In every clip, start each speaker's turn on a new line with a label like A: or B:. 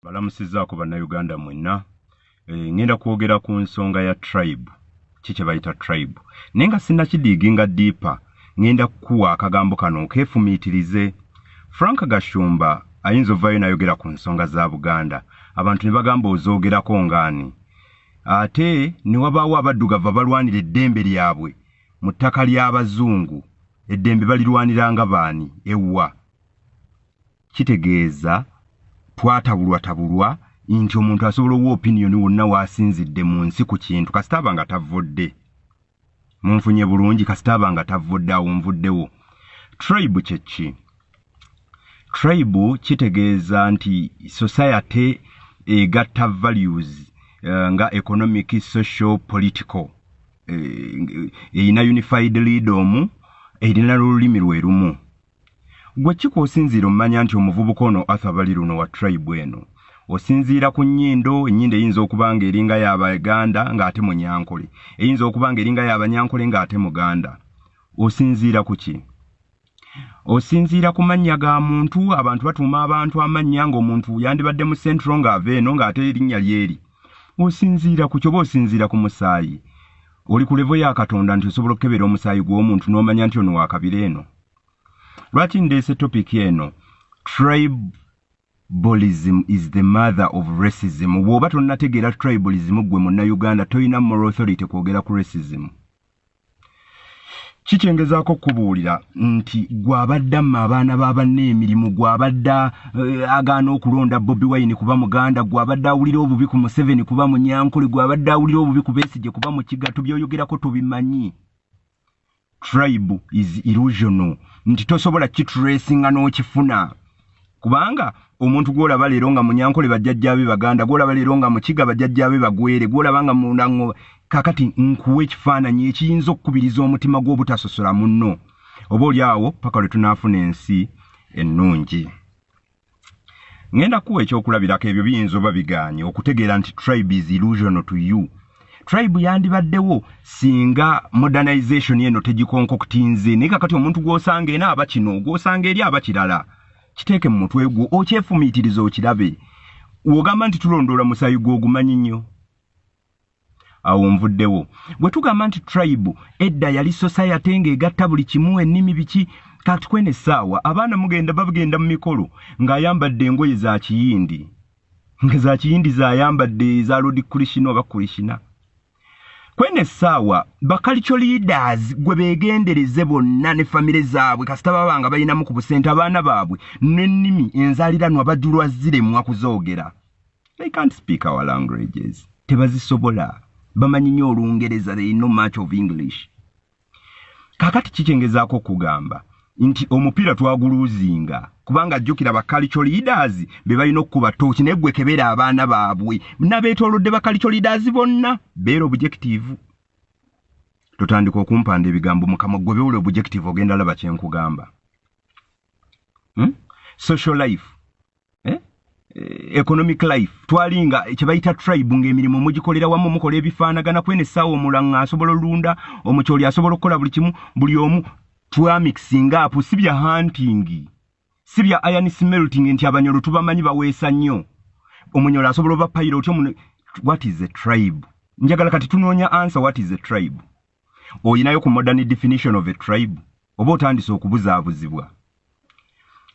A: Balamusizaako bannayuganda mwenna. Ngenda kwogera ku nsonga ya tribe. Kiki bayita tribe. Nenga sinnakidiiginga deeper. Ngenda kuwa akagambo kano okeefumiitirize. Frank Gashumba ayinza ovaayo n'ayogera ku nsonga za Buganda. Abantu ne bagamba ozoogerako ngaani. Ate ne wabaawo abaddugavu abalwanira eddembe lyabwe mu ttaka ly'abazungu. Eddembe balirwaniranga baani ewa. Kitegeeza twatabulwa nti omuntu asobola owa opinion wonna waasinzidde mu nsi ku kintu kasitaba nga tavodde. Munfunye bulungi kasitaba nga tavodde awo nvuddewo. Tribe kyeki. Tribe kitegeeza nti society egatta values nga economic, social, political. Eyina unified leadership erina n'olulimi lwe lumu. Gwe kiko osinziira omanya nti omuvubuka ono athabali luno wa tribe eno. Osinziira ku nnyindo, ennyindo eyinza okuba nga eringa y'Abaganda ng'ate Munyankole. Eyinza okuba nga eringa y'Abanyankole ng'ate Muganda. Osinziira ku ki? Osinziira ku mannya ga muntu, abantu batuuma abantu amannya ng'omuntu yandibadde mu Central ng'ava eno ng'ate erinnya lyeri. Osinziira ku kyoba osinziira ku musaayi. Oli ku levo ya Katonda nti osobola okukebera omusaayi gw'omuntu n'omanya nti ono wakabira eno. Lwaki ndeese topic eno? Tribalism is the mother of racism. Bw'oba tonnategeera tribalism gwe munnayuganda toyina moral authority kwogera ku racism. Kikyengezaako kubuulira nti gw'abadda mu abaana b'abanne emirimu, gw'abadda agaana okulonda Bobi Wine kuba Muganda, gw'abadda awulira obubi ku Museveni kuba Munyankole, gw'abadda awulira obubi ku Besigye kuba Mukiga, byoyogerako tubimanyi. Tribe is illusional. Nti tosobola kitracinga n'okifuna. Kubanga omuntu gw'olaba leero nga Munyankole bajjajjaabe Baganda, gw'olaba leero nga Mukiga bajjajjaabe Bagwere, gw'olaba nga Mundango, kakati nkuwa ekifaananyi ekiyinza okukubiriza omutima gw'obutasosola munno. Oba oli awo paka lwe tunaafuna ensi ennungi. Ngenda kuwa ekyokulabirako ebyo biyinza oba bigaanye okutegeera nti tribe is illusional to you. Tribe yandibaddewo singa modernization eno tegikonkokutinze, naye kakati omuntu gw'osanga ena aba kino, gw'osanga eri aba kirala. Kiteeke mu mutwe gwo, okyefumiitiriza okirabe. Wogamba nti tulondoola musaayi gw'ogumanyi nnyo. Awo nvuddewo. Bwe tugamba nti tribe edda yali society ng'egatta buli kimu ennimi biki, kati kwene essaawa abaana bagenda mu mikolo ng'ayambadde engoye za Kiyindi. Nga za Kiyindi z'ayambadde za Lord Krishna oba Krishna. Kwene essaawa cultural leaders gwe beegendereze bonna ne famire zaabwe kasita baba nga balinamu ku busente abaana baabwe n'ennimi enzaaliranwa bajulwa ziremwa kuzoogera. They can't speak our languages. Tebazisobola. Bamanyi nnyo Olungereza, they know much of English. Kakati kikyengezaako kugamba nti omupiira twaguluuzinga kubanga jjukira cultural leaders be balina okuba tooki naye gwe kebera abaana baabwe n'abeetoolodde cultural leaders bonna beera objective. Totandika okumpanda ebigambo mukama gwe beewula objective ogenda laba kye nkugamba. Social life, economic life, twalinga kye bayita tribe ng'emirimu mugikolera wamu mukola ebifaanagana kwene essaawa omulanga asobola olunda, omukyoli asobola okukola buli kimu, buli omu mixing up, si bya hunting, si bya iron smelting nti abanyolo tubamanyi baweesa nnyo. Omunyolo asobola oba pilot. What is a tribe? Njagala kati tunoonya answer, what is a tribe? Oyinayo ku modern definition of a tribe? Oba otandise okubuzaabuzibwa.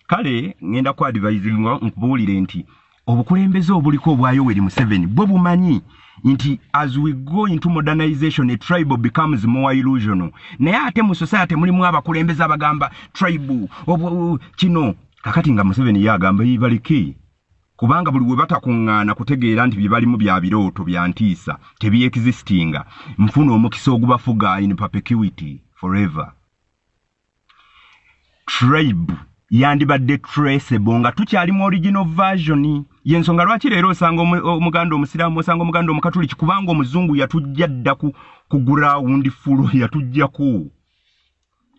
A: Kale ngenda ku advisinga nkubuulire nti obukulembeze obuliko obwa Yoweri Museveni bwe bumanyi nti as we go into modernization a tribe becomes more illusional. Naye ate mu society mulimu abakulembeze abagamba tribe kino kakati nga Museveni yagamba yibalike kubanga buli we batakuŋŋaana kutegeera nti bye balimu bya birooto bya ntiisa tebi-existinga nfuna omukisa ogubafuga in perpetuity forever. Tribe yandibadde traceable nga tukyali mu original version. Yensonga lwaki leero osanga Omuganda omusiraamu osanga Omuganda omukatoliki kubanga omuzungu yatujja dda ku ground full yatujjako.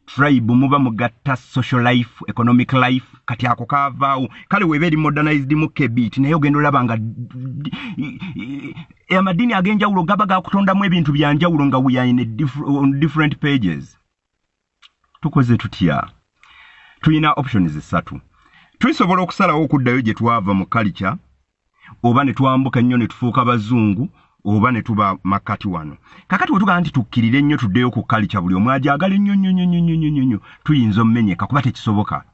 A: Tribe muba mugatta social life, economic life, kati ako kaavaawo. Kale weeba eri modernized mu kebit naye ogenda olaba nga amadini ag'enjawulo gaba gakutondamu ebintu byanjawulo nga we are in on different pages. Tukoze tutya? Tuyina options 3. Tuisobola okusalawo okuddayo gye twava mu culture oba ne twambuka nnyo ne tufuuka bazungu oba ne tuba makati wano. Kakati wetuga nti tukkirire nnyo tuddeyo ku culture buli omu agyagala nnyo tuyinza omenyeka kuba tekisoboka.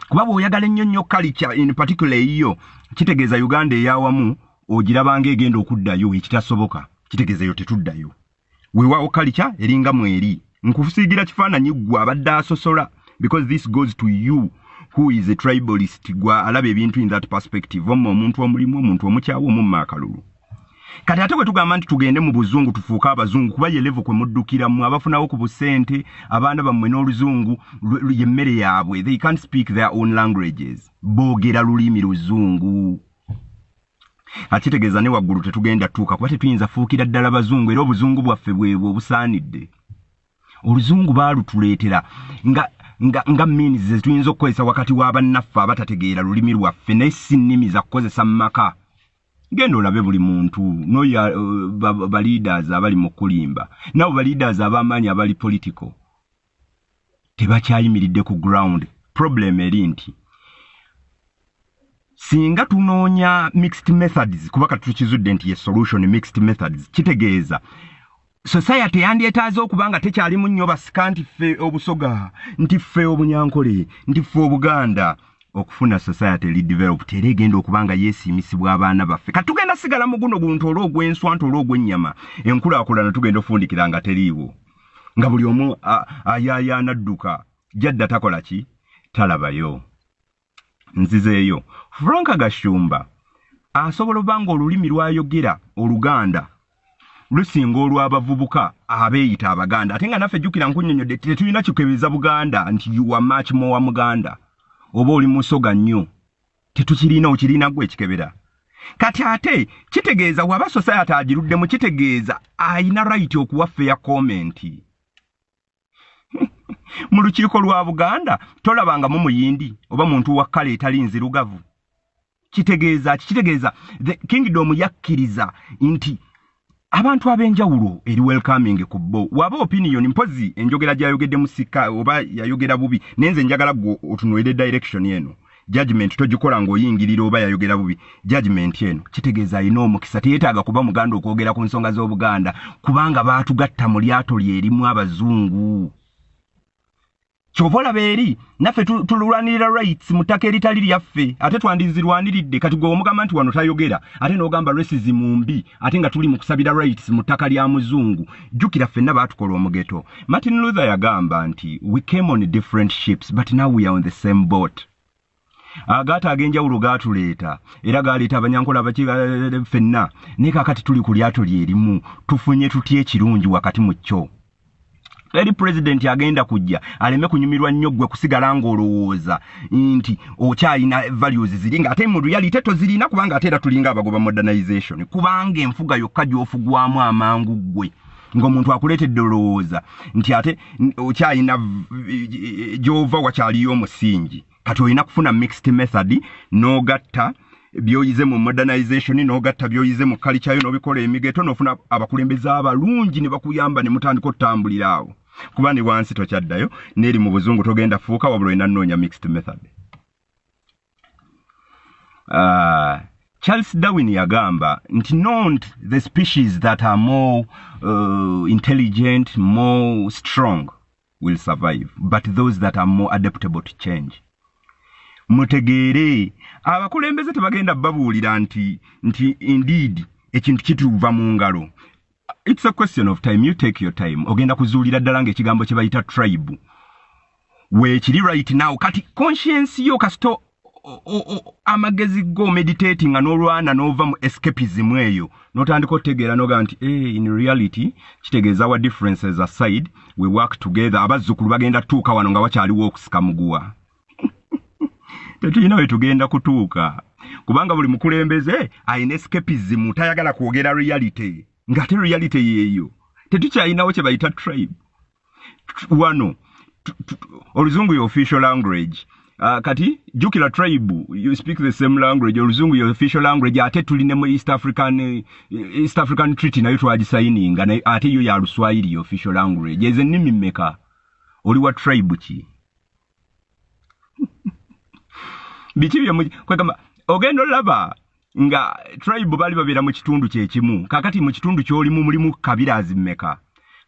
A: Kuba bw'oyagala nnyo culture in particular eyo kitegeeza Uganda eyawamu ogirabanga egenda okuddayo ekitasoboka. Kitegeeza yo tetuddayo. Weewaawo culture eringa mweri. Nkufusiigira kifaananyi ggwe abadde asosola because this goes to you who is a tribalist gwa alabe ebintu in that perspective omuntu omulimu omuntu omukyawo omumma akalulu. Kati ate bwe tugamba nti tugende mu buzungu tufuuka abazungu kuba ye level kwe muddukiramu abafunawo ku busente abaana bammwe n'oluzungu yemmere yaabwe they can't speak their own languages boogera lulimi luzungu. Akitegeeza ne waggulu tetugenda tuuka kuba tetuyinza fuukira ddala bazungu era obuzungu bwaffe bwebwe obusaanidde. Oluzungu baalutuleetera nga means zetuyinza okukozesa wakati w'abannaffe abatategeera lulimi lwaffe naye si nnimi za kukozesa mu maka. Genda olabe buli muntu noyo ba leaders abali mu kulimba nabo ba leaders ab'amaanyi abali political tebakyayimiridde ku ground. Problem eri nti singa tunoonya mixed methods kuba katukizudde nti ye solution mixed methods kitegeeza society yandyetaaze okubanga tekyalimu nnyo basika nti ffe obusoga nti ffe obunyankole nti ffe obuganda okufuna society redevelop teregenda okubanga yeesiimisibwa abaana baffe. Kati tugenda sigala mu guno guntu olw'ogw'enswa nti olw'ogw'ennyama enkulaakulana tugenda ofundikira nga teriiwo nga buli omu ayaayaana adduka jadda takola ki talabayo. Nzizeeyo Frank Gashumba asobola obanga olulimi lwayogera Oluganda lusinga olw'abavubuka abeeyita Abaganda ate nga naffe jjukira nkunnyonnyodde tetulina kikebeza Buganda nti you are much more Muganda oba oli musoga nnyo tetukirina okirina gwe ekikebera. Kati ate kitegeeza waba society agiruddemu kitegeeza ayina right okuwa fair comment. Mu lukiiko lwa Buganda tolabangamu muyindi oba muntu wa kkala etali nzirugavu. Kitegeeza the kingdom yakkiriza nti abantu abenjawulo eri welcoming ku bo waba opinion mpozi enjogera gyayogedde musika oba yayogera bubi nenze njagala gwo otunoere direction yeno judgment togikola ng'oyingirira oba yayogera bubi judgment yeno kitegeeza ino omukisa teyeetaaga kuba Muganda okwogera ku nsonga z'Obuganda kubanga baatugatta mu lyato lyerimu abazungu. Chovola beri naffe tulwanirira rights mutaka eritali lyaffe ate twandizirwaniridde kati gwe omugamba nti wano tayogera ate n'ogamba racism mbi ate nga tuli mu kusabira rights mutaka lya muzungu. Jjukira ffenna baatukola omugeto. Martin Luther yagamba nti we came on different ships but now we are on the same boat. Agaata agenjawulo gaatuleeta era gaaleeta abanyankola ffenna naye kaakati tuli ku lyato lyerimu tufunye tutya ekirungi wakati mu kyo. Eri president agenda kujja aleme kunyumirwa nnyo gwe kusigala ng'olowooza nti okyalina values ziringa ate mu reality tozirina kubanga ate era tulinga abagoba modernization kubanga enfuga yokka gy'ofugwamu amangu gwe ng'omuntu akuleetedde olowooza nti ate okyalina gy'ova wakyaliyo omusingi. Kati olina kufuna mixed method n'ogatta byoyize mu modernization n'ogatta byoyize mu culture yo n'obikola emigeto n'ofuna abakulembeze abalungi ne bakuyamba ne mutandika otambulira awo kuba ne wansi tokyaddayo n'eri mu buzungu togenda fuuka wabula olina nnoonya mixed method. Charles Darwin yagamba nti not the species that are more intelligent, more strong will survive but those that are more adaptable to change. Mutegeere abakulembeze tebagenda babuulira nti indeed ekintu kituva mu ngalo. It's a question of time. You take your time. Ogenda kuzuulira ddala ng'ekigambo kye bayita tribe weekiri right now kati conscience yo kasito amagezi go meditating n'olwana n'ova mu escapism eyo n'otandika otegeera n'oga nti in reality kitegeeza our differences aside we work together. Abazzukulu bagenda tuuka wano nga wakyaliwo okusika muguwa. Tetulina we tugenda kutuuka kubanga buli mukulembeze ayina escapism tayagala kwogera reality ng'ate reality yeeyo tetukyayinawo kye bayita tribe wano oluzungu ye official language. Kati jukira tribe you speak the same language oluzungu ye official language ate tuline mu East African treaty nayo twagisayininga ate yo ya Luswahili official language eze nnimi mmeka oli wa tribe ki biki bya kwegamba ogenda olaba nga tribe bali babera mu kitundu kyekimu kakati mu kitundu kyolimu mulimu kabirazi mmeka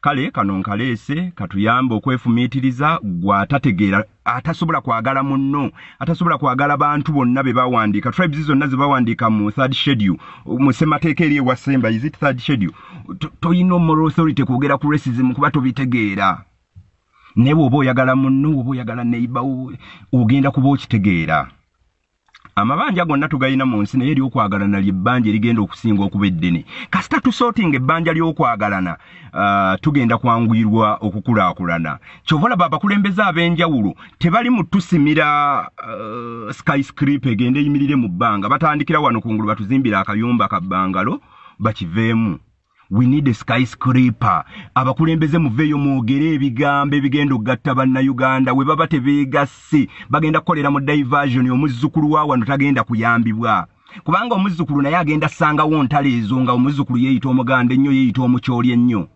A: kale kano nkalese katuyamba okwefumiitiriza gwatategeera atasobola kwagala munno atasobola kwagala bantu bonna be bawandika tribes zonna ze bawandika mu third schedule mu semateeka eri ewasemba is it third schedule toyina moral authority kwogera ku racism kuba tobitegeera newe oba oyagala munno oba oyagala neighbor ogenda kuba okitegeera amabanja gonna tugayina mu nsi naye eryokwagalana ly'ebbanja erigenda okusinga okuba eddene kasita tusorting ebbanja ly'okwagalana tugenda kwanguyirwa okukulaakulana kyova olaba abakulembeze ab'enjawulo tebali mu tusimira skyscraper egenda eyimirire mu bbanga batandikira wano kungulu batuzimbira akayumba ka bbangalo bakiveemu. We need a skyscraper. Abakulembeze muveyo mwogere ebigambo ebigenda okugatta bannayuganda we baba tebeegasse bagenda kukolera mu diversion omuzzukulu wa wano tagenda kuyambibwa kubanga omuzzukulu naye agenda sangawo ntale ezo nga omuzzukulu yeeyita omuganda ennyo yeeyita omukyoli ennyo.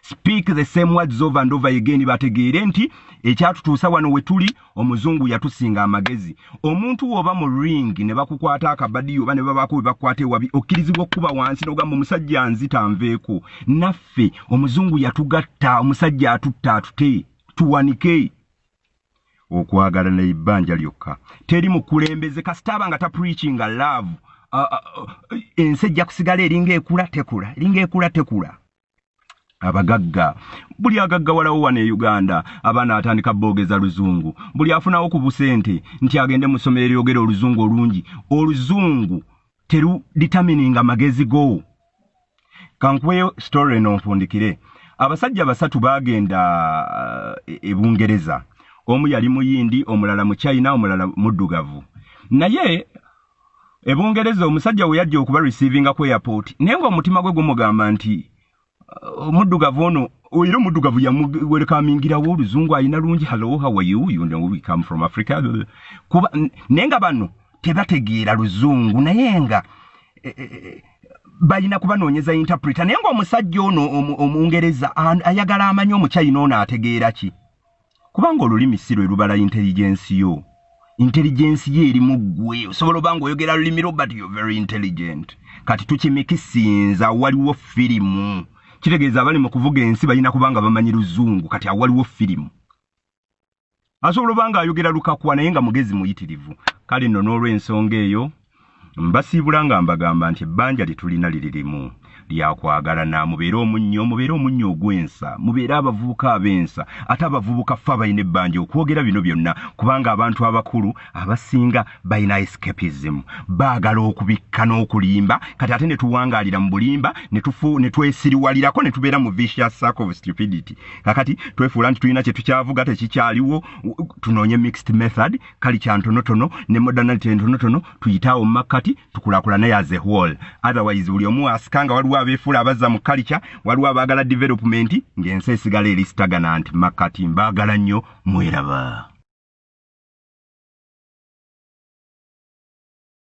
A: Speak the same words over and over again bategeere nti ekyatutuusa wano we tuli omuzungu yatusinga amagezi. Omuntu oba mu ring ne bakukwata akabadi oba ne babako bakwate ewabi okkirizibwa okuba wansi n'ogamba omusajja anzita nveeko. Naffe omuzungu yatugatta omusajja atutta atute tuwanike. Okwagala n'ebbanja lyokka teri mukulembeze kasitaba nga ta preaching a love ensi ejja kusigala eringa ekula tekula. Abagagga buli agagga walawo wane Uganda abana atandika boogeza luzungu buli afunawo ku busente nti agende mu ssomero eryogera oluzungu olungi oluzungu teru determining amagezi go. Kankwe story no mpundikire abasajja basatu bagenda ebungereza omu yali muyindi omulala mu China omulala muddugavu naye ebungereza omusajja we yajja okuba receiving ku airport nengo omutima gwe gumugamba nti muddugavu ono oyiro muddugavu welcomingira wo oluzungu ayina lungi hello how are you you know we come from Africa kuba nenga bano tebategeera luzungu naye nga balina kuba noonyeza interpreter naye ng'omusajja ono omungereza ayagala amanyi omukyayina ono ategeera ki kubanga olulimi si lwe lubala intelligence yo ye eri mu ggwe osobola oba ng'oyogera lulimi lwo but you're very intelligent kati tukimikisinza waliwo firimu kitegeeza abali mu kuvuga ensi balina kubanga bamanyi luzungu kati awaliwo firimu asobola oba ng'ayogera lukakwa naye nga mugezi muyitirivu kale nno n'olw'ensonga eyo mbasiibula nga mbagamba nti ebbanja litulina liririmu lyakwagalana mubeere omunnyo ogwensa mubeere abavubuka ab'ensa ate abavubuka ffe abalina ebbanja okwogera bino byonna kubanga abantu abakulu abasinga balina escapism baagala okubikka n'okulimba kati ate ne tuwangaalira mu bulimba ne twesiriwalirako ne tubeera mu vicious circle of stupidity kakati twefuula nti tulina kye tukyavuga tekikyaliwo tunoonye mixed method kali kya ntonotono ne modernity entonotono tuyitaawo mu makkati tukulaakulane as a whole otherwise buli omu asikanga waliwo abeefuula abazza mu culture waliwo abaagala development ng'ensi esigala eri stagnant makkati mbaagala nnyo mweraba.